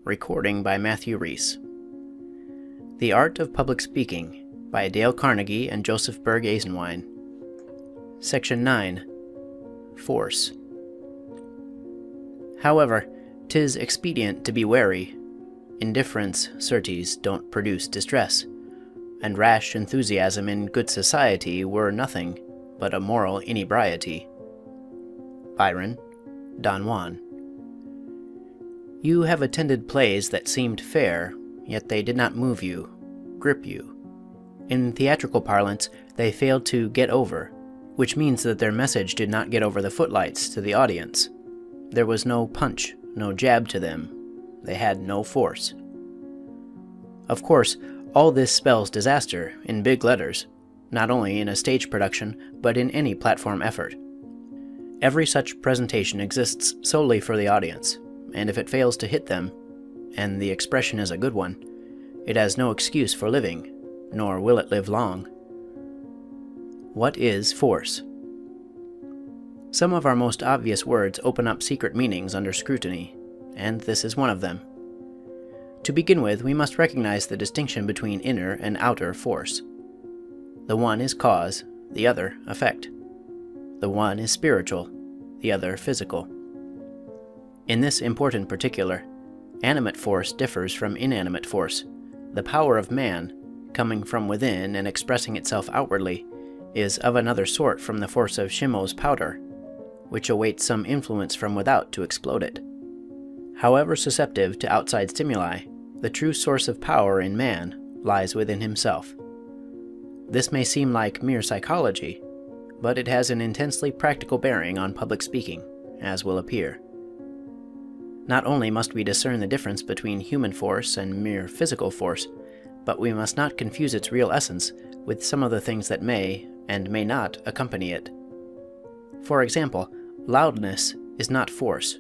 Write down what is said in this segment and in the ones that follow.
Recording by Matthew Reese. The Art of Public Speaking by Dale Carnegie and Joseph Berg Esenwein. Section 9. Force. However, 'tis expedient to be wary. Indifference, certes, don't produce distress, and rash enthusiasm in good society were nothing but a moral inebriety. Byron, Don Juan. You have attended plays that seemed fair, yet they did not move you, grip you. In theatrical parlance, they failed to get over, which means that their message did not get over the footlights to the audience. There was no punch, no jab to them. They had no force. Of course, all this spells disaster in big letters, not only in a stage production, but in any platform effort. Every such presentation exists solely for the audience, and if it fails to hit them, and the expression is a good one, it has no excuse for living, nor will it live long. What is force? Some of our most obvious words open up secret meanings under scrutiny, and this is one of them. To begin with, we must recognize the distinction between inner and outer force. The one is cause, the other effect. The one is spiritual, the other physical. In this important particular, animate force differs from inanimate force. The power of man, coming from within and expressing itself outwardly, is of another sort from the force of Shimo's powder, which awaits some influence from without to explode it. However susceptive to outside stimuli, the true source of power in man lies within himself. This may seem like mere psychology, but it has an intensely practical bearing on public speaking, as will appear. Not only must we discern the difference between human force and mere physical force, but we must not confuse its real essence with some of the things that may and may not accompany it. For example, loudness is not force,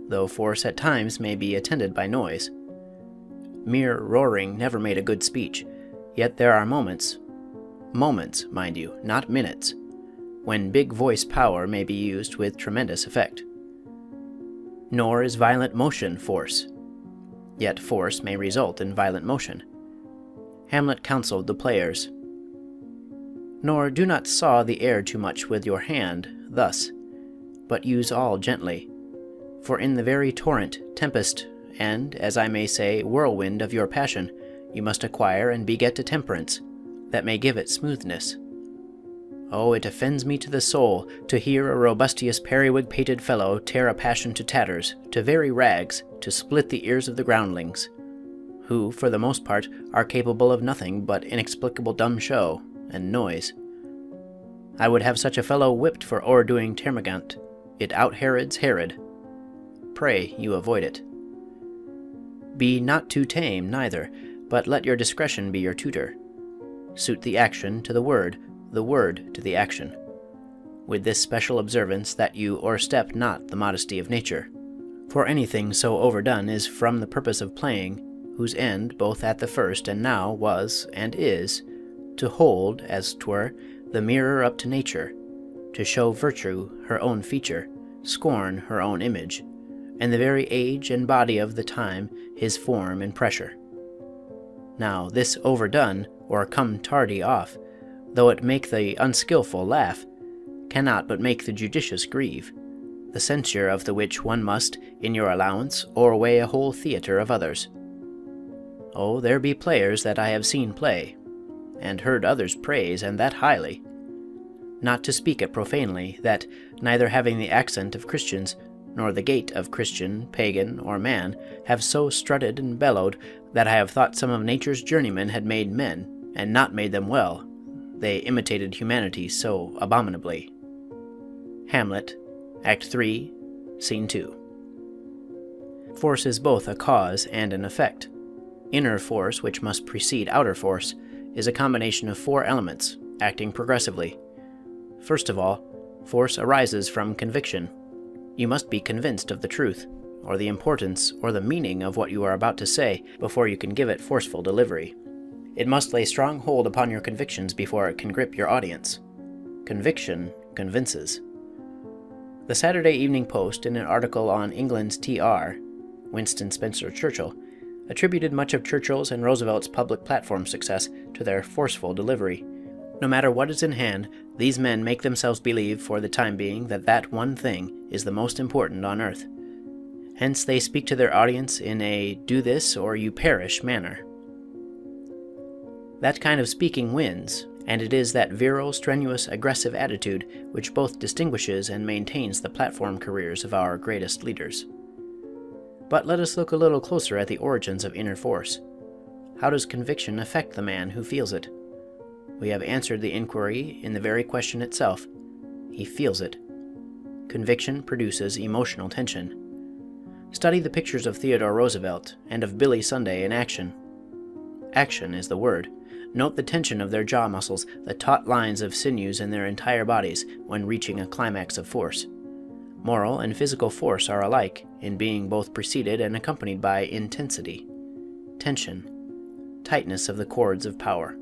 though force at times may be attended by noise. Mere roaring never made a good speech, yet there are moments, mind you, not minutes, when big voice power may be used with tremendous effect. Nor is violent motion force, yet force may result in violent motion. Hamlet counseled the players, "Nor do not saw the air too much with your hand, thus, but use all gently. For in the very torrent, tempest, and, as I may say, whirlwind of your passion, you must acquire and beget a temperance, that may give it smoothness. Oh, it offends me to the soul to hear a robustious periwig-pated fellow tear a passion to tatters, to very rags, to split the ears of the groundlings, who, for the most part, are capable of nothing but inexplicable dumb show and noise. I would have such a fellow whipped for o'erdoing termagant. It out-Herods Herod. Pray you avoid it. Be not too tame, neither, but let your discretion be your tutor. Suit the action to the word to the action, with this special observance that you o'erstep not the modesty of nature, for anything so overdone is from the purpose of playing, whose end both at the first and now was and is, to hold, as 'twere, the mirror up to nature, to show virtue her own feature, scorn her own image, and the very age and body of the time his form and pressure. Now this overdone, or come tardy off, though it make the unskilful laugh, cannot but make the judicious grieve, the censure of the which one must, in your allowance, o'erweigh a whole theatre of others. Oh, there be players that I have seen play, and heard others praise, and that highly. Not to speak it profanely, that, neither having the accent of Christians, nor the gait of Christian, pagan, or man, have so strutted and bellowed, that I have thought some of nature's journeymen had made men, and not made them well, they imitated humanity so abominably. Hamlet, Act 3, Scene 2. Force is both a cause and an effect. Inner force, which must precede outer force, is a combination of four elements, acting progressively. First of all, force arises from conviction. You must be convinced of the truth, or the importance, or the meaning of what you are about to say before you can give it forceful delivery. It must lay strong hold upon your convictions before it can grip your audience. Conviction convinces. The Saturday Evening Post, in an article on England's T.R., Winston Spencer Churchill, attributed much of Churchill's and Roosevelt's public platform success to their forceful delivery. No matter what is in hand, these men make themselves believe for the time being that that one thing is the most important on earth. Hence they speak to their audience in a do this or you perish manner. That kind of speaking wins, and it is that virile, strenuous, aggressive attitude which both distinguishes and maintains the platform careers of our greatest leaders. But let us look a little closer at the origins of inner force. How does conviction affect the man who feels it? We have answered the inquiry in the very question itself. He feels it. Conviction produces emotional tension. Study the pictures of Theodore Roosevelt and of Billy Sunday in action. Action is the word. Note the tension of their jaw muscles, the taut lines of sinews in their entire bodies when reaching a climax of force. Moral and physical force are alike in being both preceded and accompanied by intensity, tension, tightness of the cords of power.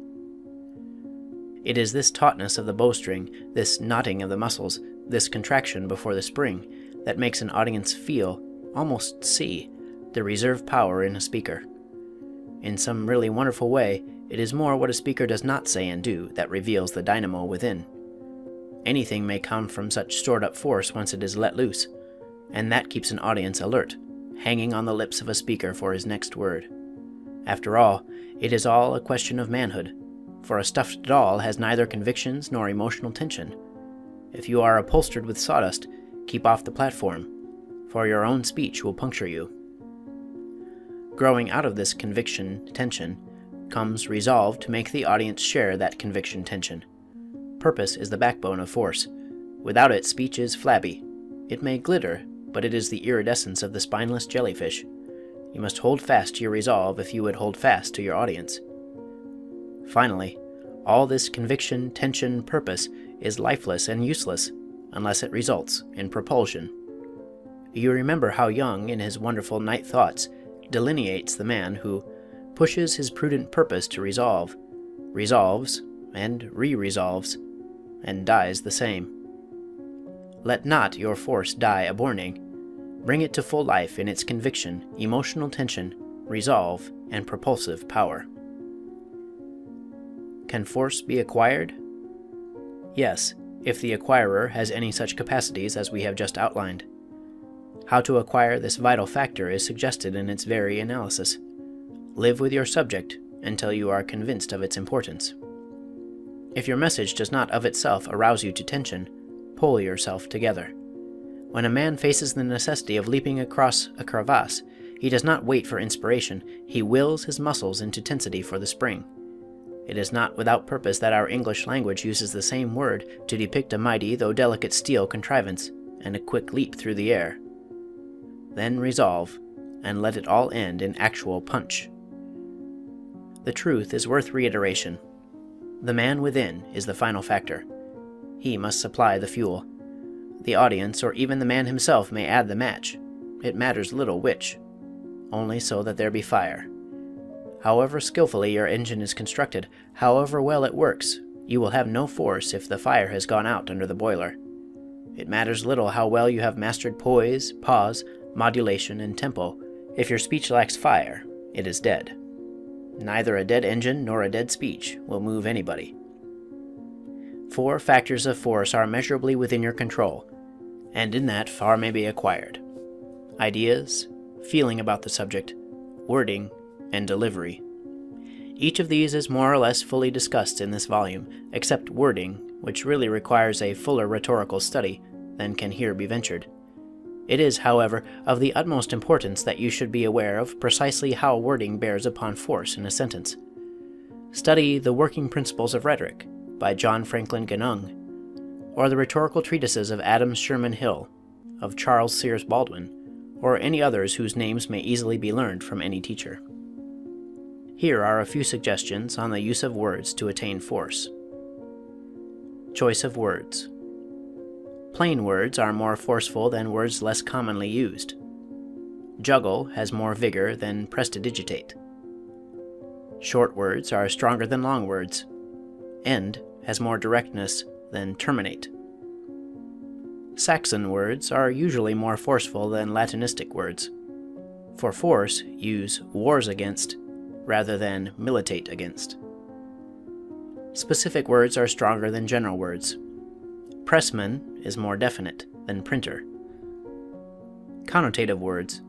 It is this tautness of the bowstring, this knotting of the muscles, this contraction before the spring, that makes an audience feel, almost see, the reserve power in a speaker. In some really wonderful way, it is more what a speaker does not say and do that reveals the dynamo within. Anything may come from such stored-up force once it is let loose, and that keeps an audience alert, hanging on the lips of a speaker for his next word. After all, it is all a question of manhood, for a stuffed doll has neither convictions nor emotional tension. If you are upholstered with sawdust, keep off the platform, for your own speech will puncture you. Growing out of this conviction tension comes resolve to make the audience share that conviction tension. Purpose is the backbone of force. Without it, speech is flabby. It may glitter, but it is the iridescence of the spineless jellyfish. You must hold fast to your resolve if you would hold fast to your audience. Finally, all this conviction, tension, purpose is lifeless and useless unless it results in propulsion. You remember how Young, in his wonderful Night Thoughts, delineates the man who pushes his prudent purpose to resolve, resolves, and re-resolves, and dies the same. Let not your force die aborning. Bring it to full life in its conviction, emotional tension, resolve, and propulsive power. Can force be acquired? Yes, if the acquirer has any such capacities as we have just outlined. How to acquire this vital factor is suggested in its very analysis. Live with your subject until you are convinced of its importance. If your message does not of itself arouse you to tension, pull yourself together. When a man faces the necessity of leaping across a crevasse, he does not wait for inspiration, he wills his muscles into tensity for the spring. It is not without purpose that our English language uses the same word to depict a mighty though delicate steel contrivance and a quick leap through the air. Then resolve, and let it all end in actual punch. The truth is worth reiteration. The man within is the final factor. He must supply the fuel. The audience or even the man himself may add the match. It matters little which, only so that there be fire. However skillfully your engine is constructed, however well it works, you will have no force if the fire has gone out under the boiler. It matters little how well you have mastered poise, pause, modulation, and tempo. If your speech lacks fire, it is dead. Neither a dead engine nor a dead speech will move anybody. 4 factors of force are measurably within your control, and in that far may be acquired: ideas, feeling about the subject, wording, and delivery. Each of these is more or less fully discussed in this volume, except wording, which really requires a fuller rhetorical study than can here be ventured. It is, however, of the utmost importance that you should be aware of precisely how wording bears upon force in a sentence. Study The Working Principles of Rhetoric by John Franklin Genung, or the rhetorical treatises of Adams Sherman Hill, of Charles Sears Baldwin, or any others whose names may easily be learned from any teacher. Here are a few suggestions on the use of words to attain force. Choice of words. Plain words are more forceful than words less commonly used. Juggle has more vigor than prestidigitate. Short words are stronger than long words. End has more directness than terminate. Saxon words are usually more forceful than Latinistic words. For force, use wars against rather than militate against. Specific words are stronger than general words. Pressman is more definite than printer. Connotative words,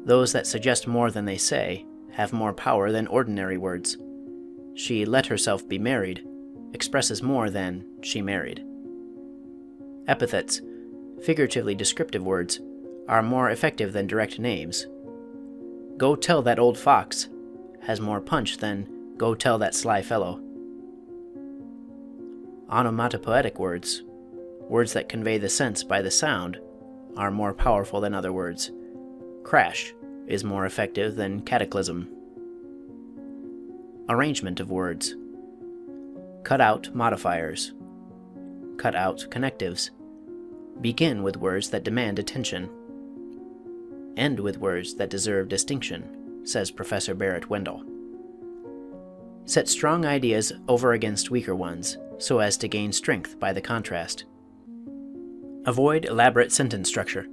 those that suggest more than they say, have more power than ordinary words. She let herself be married expresses more than she married. Epithets, figuratively descriptive words, are more effective than direct names. Go tell that old fox has more punch than go tell that sly fellow. Onomatopoetic words, words that convey the sense by the sound, are more powerful than other words. Crash is more effective than cataclysm. Arrangement of words. Cut out modifiers. Cut out connectives. Begin with words that demand attention. End with words that deserve distinction, says Professor Barrett Wendell. Set strong ideas over against weaker ones, so as to gain strength by the contrast. Avoid elaborate sentence structure.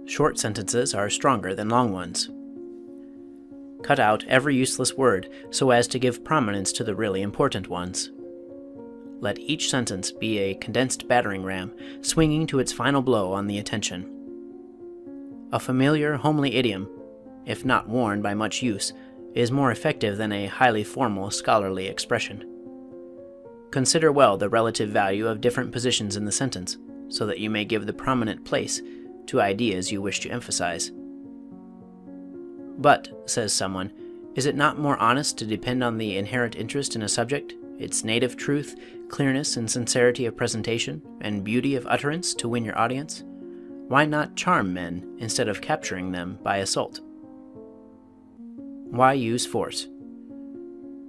Short sentences are stronger than long ones. Cut out every useless word so as to give prominence to the really important ones. Let each sentence be a condensed battering ram, swinging to its final blow on the attention. A familiar, homely idiom, if not worn by much use, is more effective than a highly formal, scholarly expression. Consider well the relative value of different positions in the sentence, so that you may give the prominent place to ideas you wish to emphasize. But, says someone, is it not more honest to depend on the inherent interest in a subject, its native truth, clearness and sincerity of presentation, and beauty of utterance to win your audience? Why not charm men instead of capturing them by assault? Why use force?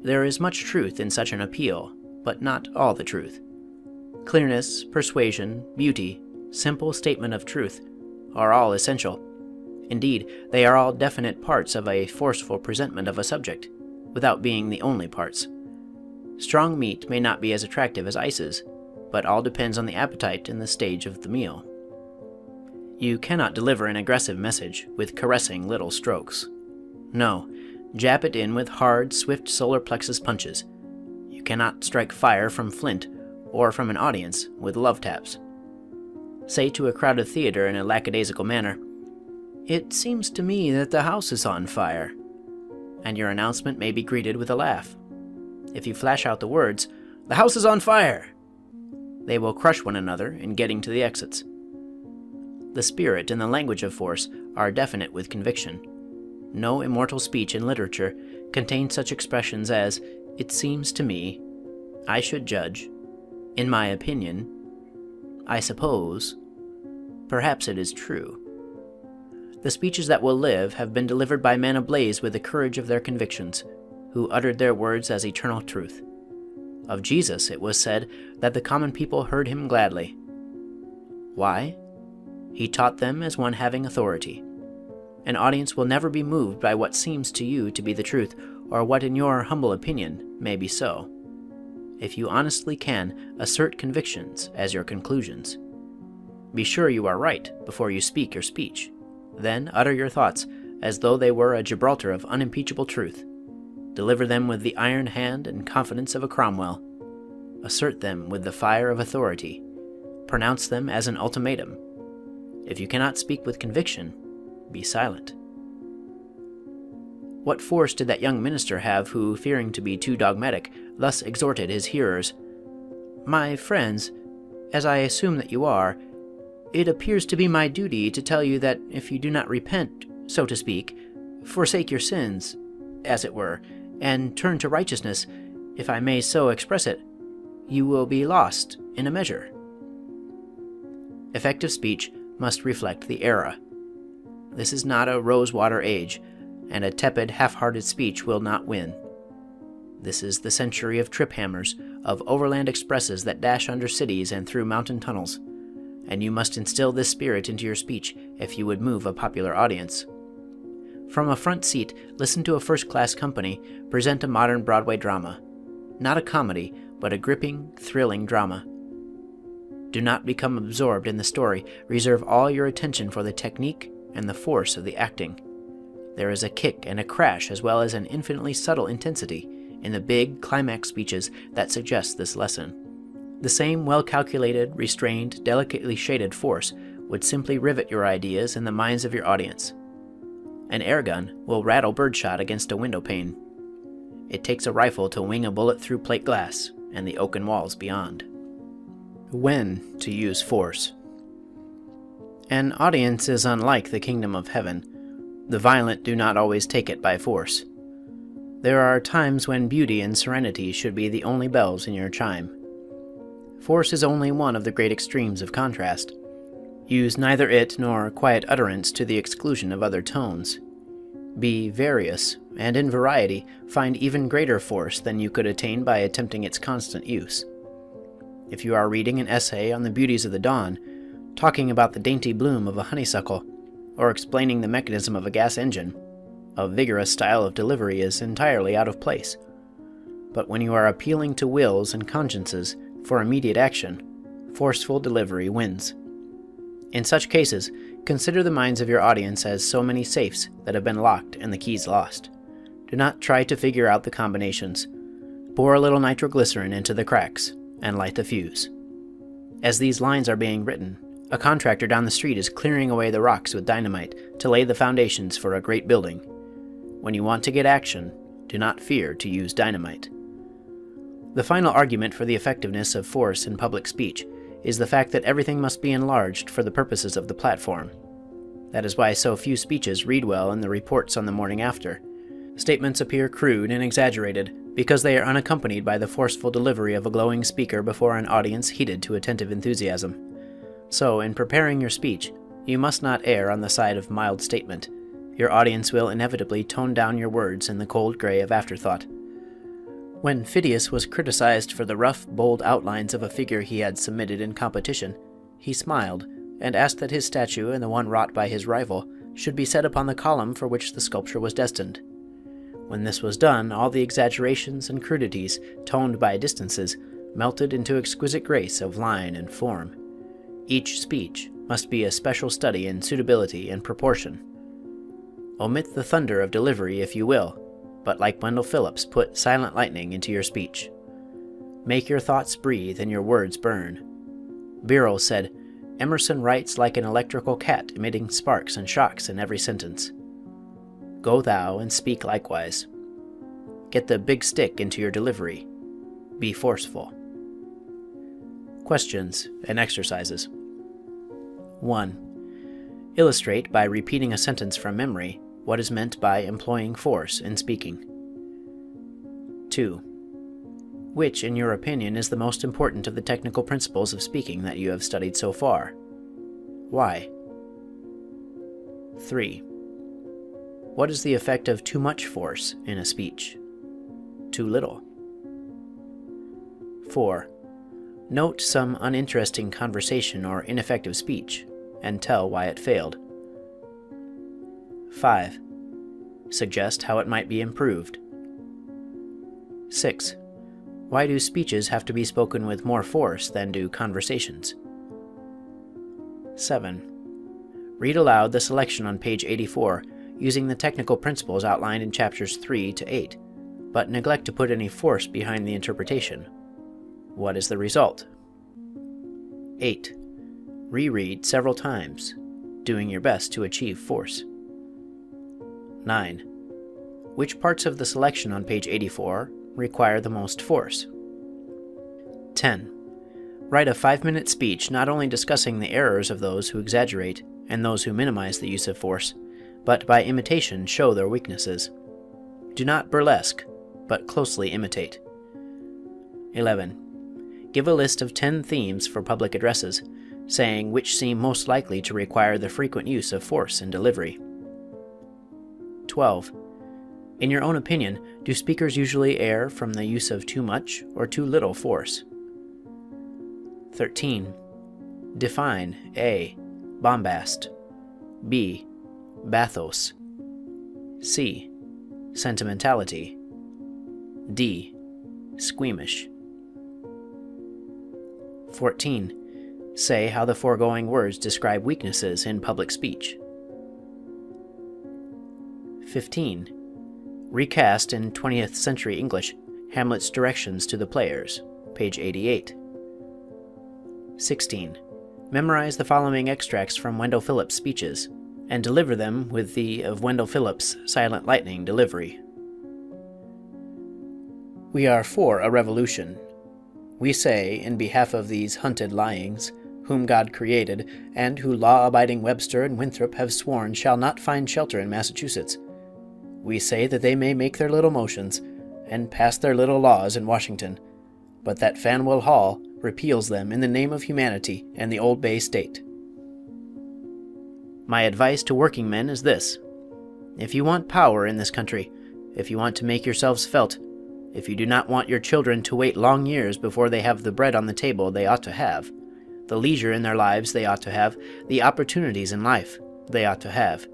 There is much truth in such an appeal, but not all the truth. Clearness, persuasion, beauty, simple statement of truth are all essential. Indeed, they are all definite parts of a forceful presentment of a subject, without being the only parts. Strong meat may not be as attractive as ices, but all depends on the appetite and the stage of the meal. You cannot deliver an aggressive message with caressing little strokes. No, jab it in with hard, swift solar plexus punches. You cannot strike fire from flint or from an audience with love taps. Say to a crowded theater in a lackadaisical manner, "It seems to me that the house is on fire," and your announcement may be greeted with a laugh. If you flash out the words, "The house is on fire," they will crush one another in getting to the exits. The spirit and the language of force are definite with conviction. No immortal speech in literature contains such expressions as "it seems to me," "I should judge," "in my opinion," "I suppose," "perhaps it is true." The speeches that will live have been delivered by men ablaze with the courage of their convictions, who uttered their words as eternal truth. Of Jesus it was said that the common people heard him gladly. Why? He taught them as one having authority. An audience will never be moved by what seems to you to be the truth, or what in your humble opinion may be so. If you honestly can, assert convictions as your conclusions. Be sure you are right before you speak your speech. Then utter your thoughts as though they were a Gibraltar of unimpeachable truth. Deliver them with the iron hand and confidence of a Cromwell. Assert them with the fire of authority. Pronounce them as an ultimatum. If you cannot speak with conviction, be silent. What force did that young minister have who, fearing to be too dogmatic, thus exhorted his hearers? "My friends, as I assume that you are, it appears to be my duty to tell you that if you do not repent, so to speak, forsake your sins, as it were, and turn to righteousness, if I may so express it, you will be lost in a measure." Effective speech must reflect the era. This is not a rose-water age, and a tepid, half-hearted speech will not win. This is the century of trip-hammers, of overland expresses that dash under cities and through mountain tunnels, and you must instill this spirit into your speech if you would move a popular audience. From a front seat, listen to a first-class company present a modern Broadway drama. Not a comedy, but a gripping, thrilling drama. Do not become absorbed in the story. Reserve all your attention for the technique and the force of the acting. there is a kick and a crash as well as an infinitely subtle intensity in the big climax speeches that suggest this lesson. The same well-calculated, restrained, delicately shaded force would simply rivet your ideas in the minds of your audience. An air gun will rattle birdshot against a window pane. It takes a rifle to wing a bullet through plate glass and the oaken walls beyond. When to use force. An audience is unlike the kingdom of heaven. The violent do not always take it by force. There are times when beauty and serenity should be the only bells in your chime. Force is only one of the great extremes of contrast. Use neither it nor quiet utterance to the exclusion of other tones. Be various, and in variety find even greater force than you could attain by attempting its constant use. If you are reading an essay on the beauties of the dawn, talking about the dainty bloom of a honeysuckle, or explaining the mechanism of a gas engine, a vigorous style of delivery is entirely out of place. But when you are appealing to wills and consciences for immediate action, forceful delivery wins. In such cases, consider the minds of your audience as so many safes that have been locked and the keys lost. Do not try to figure out the combinations. Pour a little nitroglycerin into the cracks and light the fuse. As these lines are being written, a contractor down the street is clearing away the rocks with dynamite to lay the foundations for a great building. When you want to get action, do not fear to use dynamite. The final argument for the effectiveness of force in public speech is the fact that everything must be enlarged for the purposes of the platform. That is why so few speeches read well in the reports on the morning after. Statements appear crude and exaggerated because they are unaccompanied by the forceful delivery of a glowing speaker before an audience heated to attentive enthusiasm. So, in preparing your speech, you must not err on the side of mild statement. Your audience will inevitably tone down your words in the cold gray of afterthought. When Phidias was criticized for the rough, bold outlines of a figure he had submitted in competition, he smiled, and asked that his statue and the one wrought by his rival should be set upon the column for which the sculpture was destined. When this was done, all the exaggerations and crudities, toned by distances, melted into exquisite grace of line and form. Each speech must be a special study in suitability and proportion. Omit the thunder of delivery if you will, but like Wendell Phillips, put silent lightning into your speech. Make your thoughts breathe and your words burn. Birrell said, Emerson writes like an electrical cat emitting sparks and shocks in every sentence. Go thou and speak likewise. Get the big stick into your delivery. Be forceful. Questions and exercises. 1. Illustrate by repeating a sentence from memory what is meant by employing force in speaking. 2. Which, in your opinion, is the most important of the technical principles of speaking that you have studied so far? Why? 3. What is the effect of too much force in a speech? Too little? 4. Note some uninteresting conversation or ineffective speech, and tell why it failed. 5. Suggest how it might be improved. 6. Why do speeches have to be spoken with more force than do conversations? 7. Read aloud the selection on page 84 using the technical principles outlined in chapters 3 to 8, but neglect to put any force behind the interpretation. What is the result? 8. Reread several times, doing your best to achieve force. 9. Which parts of the selection on page 84 require the most force? 10. Write a 5-minute speech not only discussing the errors of those who exaggerate and those who minimize the use of force, but by imitation show their weaknesses. Do not burlesque, but closely imitate. 11. Give a list of 10 themes for public addresses, saying which seem most likely to require the frequent use of force in delivery. 12. In your own opinion, do speakers usually err from the use of too much or too little force? 13. Define A. Bombast, B. Bathos, C. Sentimentality, D. Squeamish. 14. Say how the foregoing words describe weaknesses in public speech. 15. Recast in 20th century English Hamlet's directions to the players, page 88. 16. Memorize the following extracts from Wendell Phillips' speeches, and deliver them with the of Wendell Phillips' silent lightning delivery. We are for a revolution. We say, in behalf of these hunted lyings, whom God created, and who law-abiding Webster and Winthrop have sworn shall not find shelter in Massachusetts, we say that they may make their little motions, and pass their little laws in Washington, but that Faneuil Hall repeals them in the name of humanity and the Old Bay State. My advice to working men is this: if you want power in this country, if you want to make yourselves felt, if you do not want your children to wait long years before they have the bread on the table they ought to have, the leisure in their lives they ought to have, the opportunities in life they ought to have,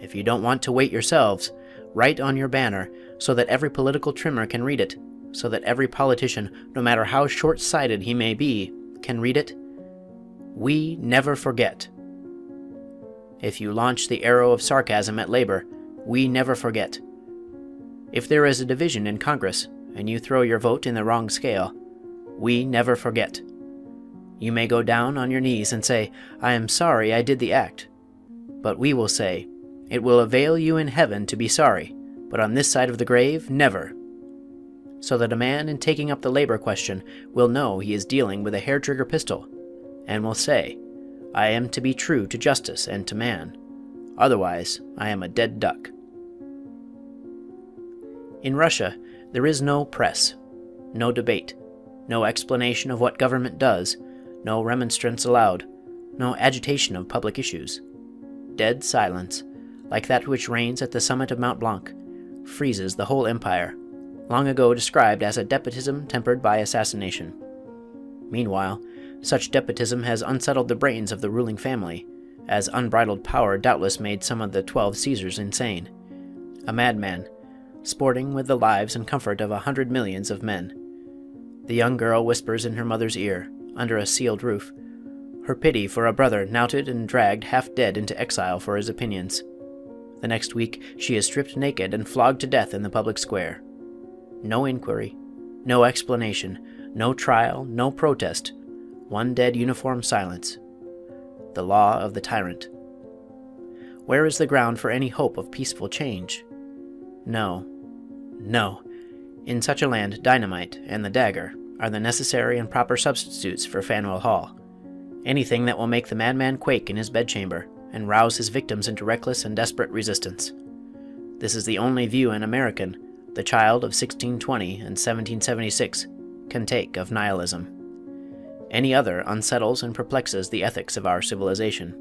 if you don't want to wait yourselves, write on your banner, so that every political trimmer can read it, so that every politician, no matter how short-sighted he may be, can read it: We never forget. If you launch the arrow of sarcasm at labor, we never forget. If there is a division in Congress, and you throw your vote in the wrong scale, we never forget. You may go down on your knees and say, I am sorry I did the act. But we will say, it will avail you in heaven to be sorry, but on this side of the grave, never. So that a man in taking up the labor question will know he is dealing with a hair-trigger pistol, and will say, I am to be true to justice and to man. Otherwise, I am a dead duck. In Russia, there is no press, no debate, no explanation of what government does, no remonstrance allowed, no agitation of public issues. Dead silence, like that which reigns at the summit of Mount Blanc, freezes the whole empire, long ago described as a despotism tempered by assassination. Meanwhile, such despotism has unsettled the brains of the ruling family, as unbridled power doubtless made some of the 12 Caesars insane. A madman, sporting with the lives and comfort of 100 millions of men. The young girl whispers in her mother's ear, under a sealed roof, her pity for a brother knouted and dragged half dead into exile for his opinions. The next week she is stripped naked and flogged to death in the public square. No inquiry, no explanation, no trial, no protest, one dead uniform silence. The law of the tyrant. Where is the ground for any hope of peaceful change? No, no. In such a land, dynamite and the dagger are the necessary and proper substitutes for Faneuil Hall. Anything that will make the madman quake in his bedchamber and rouse his victims into reckless and desperate resistance. This is the only view an American, the child of 1620 and 1776, can take of nihilism. Any other unsettles and perplexes the ethics of our civilization.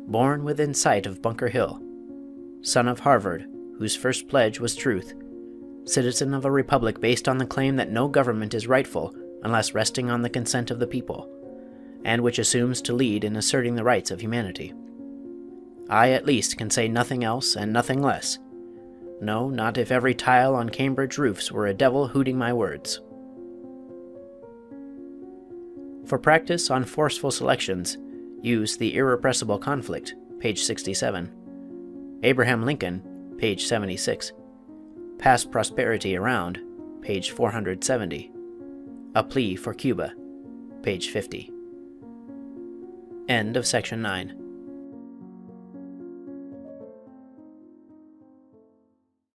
Born within sight of Bunker Hill, son of Harvard, whose first pledge was truth, citizen of a republic based on the claim that no government is rightful unless resting on the consent of the people, and which assumes to lead in asserting the rights of humanity. I at least can say nothing else and nothing less. No, not if every tile on Cambridge roofs were a devil hooting my words. For practice on forceful selections, use The Irrepressible Conflict, page 67. Abraham Lincoln, page 76. Pass Prosperity Around, page 470. A Plea for Cuba, page 50. End of section 9.